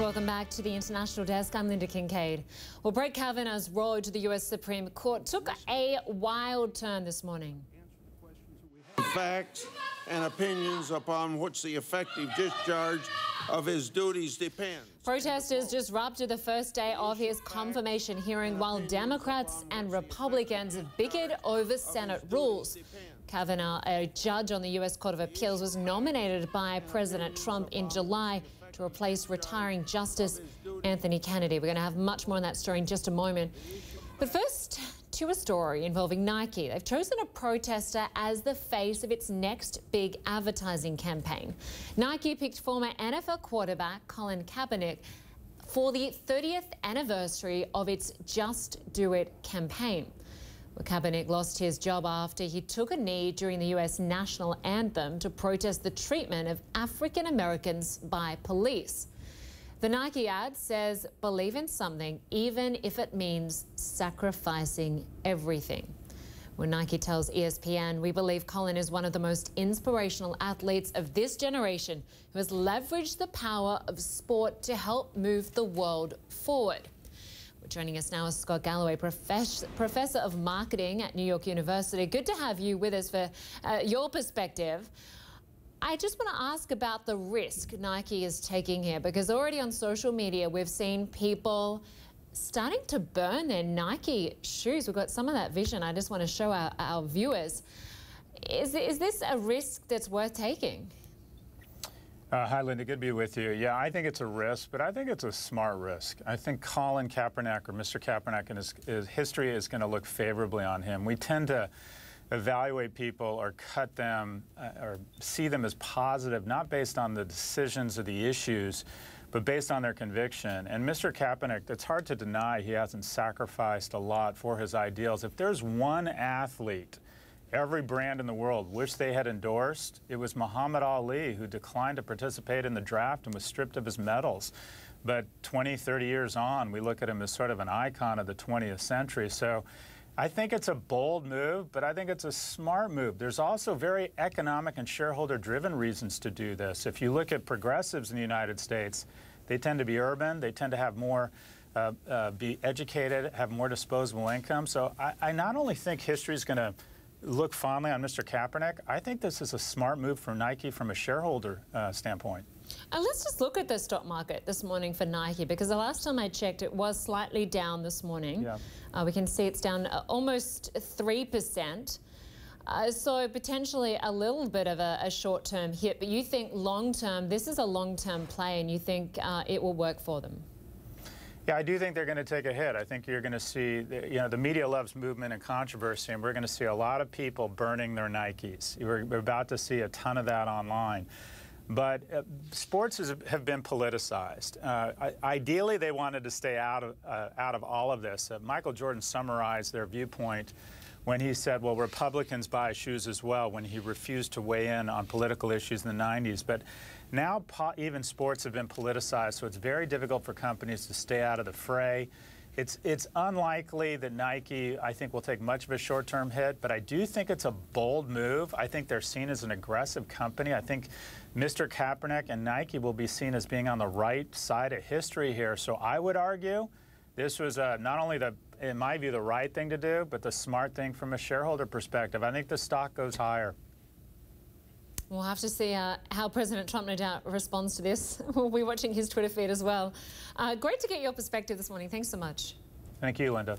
Welcome back to the International Desk. I'm Lynda Kinakde. Well, Brett Kavanaugh's road to the US Supreme Court took a wild turn this morning. Facts and opinions upon which the effective discharge of his duties depends. Protesters disrupted the first day of his confirmation hearing while Democrats and Republicans bickered over Senate rules. Kavanaugh, a judge on the U.S. Court of Appeals, was nominated by President Trump in July to replace retiring Justice Anthony Kennedy. We're going to have much more on that story in just a moment. But first, to a story involving Nike. They've chosen a protester as the face of its next big advertising campaign. Nike picked former NFL quarterback Colin Kaepernick for the 30th anniversary of its Just Do It campaign. Well, Kaepernick lost his job after he took a knee during the U.S. national anthem to protest the treatment of African Americans by police. The Nike ad says, "Believe in something, even if it means sacrificing everything." When Nike tells ESPN, "We believe Colin is one of the most inspirational athletes of this generation who has leveraged the power of sport to help move the world forward." Well, joining us now is Scott Galloway, professor of marketing at New York University. Good to have you with us for your perspective. I just want to ask about the risk Nike is taking here, because already on social media we've seen people starting to burn their Nike shoes. We've got some of that vision I just want to show our viewers. Is this a risk that's worth taking? Hi, Lynda. Good to be with you. Yeah, I think it's a risk, but I think it's a smart risk. I think Colin Kaepernick, or Mr. Kaepernick, and his history is going to look favorably on him. We tend to evaluate people or cut them or see them as positive, not based on the decisions or the issues, but based on their conviction. And Mr. Kaepernick, it's hard to deny he hasn't sacrificed a lot for his ideals. If there's one athlete every brand in the world wished they had endorsed, it was Muhammad Ali, who declined to participate in the draft and was stripped of his medals. But 20, 30 years on, we look at him as sort of an icon of the 20th century. So I think it's a bold move, but I think it's a smart move. There's also very economic and shareholder-driven reasons to do this. If you look at progressives in the United States, they tend to be urban, they tend to have more, be educated, have more disposable income. So I not only think history is going to look fondly on Mr. Kaepernick, I think this is a smart move for Nike from a shareholder standpoint. Let's just look at the stock market this morning for Nike, because the last time I checked, it was slightly down this morning. Yeah. We can see it's down almost 3%. So potentially a little bit of a short-term hit, but you think long-term, this is a long-term play, and you think it will work for them? Yeah, I do think they're going to take a hit. I think you're going to see, the media loves movement and controversy, and we're going to see a lot of people burning their Nikes. We're about to see a ton of that online. But sports have been politicized. Ideally, they wanted to stay out of all of this. Michael Jordan summarized their viewpoint when he said, well, Republicans buy shoes as well, when he refused to weigh in on political issues in the 90s. But now even sports have been politicized, so it's very difficult for companies to stay out of the fray. It's unlikely that Nike, I think, will take much of a short-term hit, but I do think it's a bold move. I think they're seen as an aggressive company. I think Mr. Kaepernick and Nike will be seen as being on the right side of history here. So I would argue this was not only, in my view, the right thing to do, but the smart thing from a shareholder perspective. I think the stock goes higher. We'll have to see how President Trump, no doubt, responds to this. We'll be watching his Twitter feed as well. Great to get your perspective this morning. Thanks so much. Thank you, Lynda.